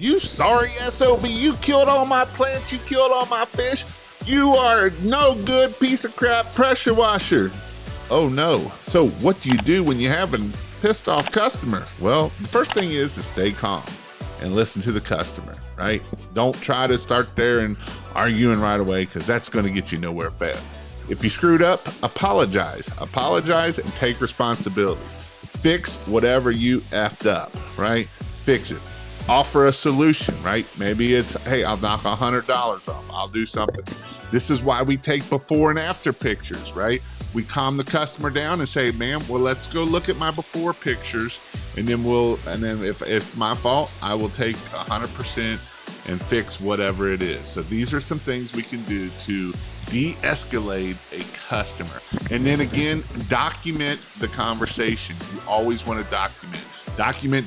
You sorry SOB, you killed all my plants, you killed all my fish. You are no good piece of crap pressure washer. Oh no. So what do you do when you have a pissed off customer? Well, the first thing is to stay calm and listen to the customer, right? Don't try to start there and arguing right away, because that's going to get you nowhere fast. If you screwed up, apologize. Apologize and take responsibility. Fix whatever you effed up, right? Fix it. Offer a solution, right? Maybe it's, hey, I'll knock $100 off. I'll do something. This is why we take before and after pictures, right? We calm the customer down and say, man, well, let's go look at my before pictures. And then if it's my fault, I will take 100% and fix whatever it is. So these are some things we can do to de-escalate a customer. And then again, document the conversation. You always want to document. Document.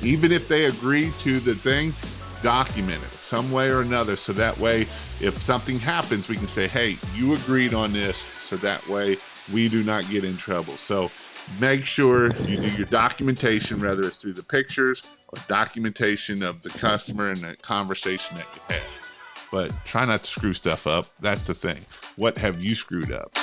Even if they agree to the thing, document it some way or another. So that way, if something happens, we can say, hey, you agreed on this. So that way we do not get in trouble. So make sure you do your documentation, whether it's through the pictures or documentation of the customer and the conversation that you had. But try not to screw stuff up. That's the thing. What have you screwed up?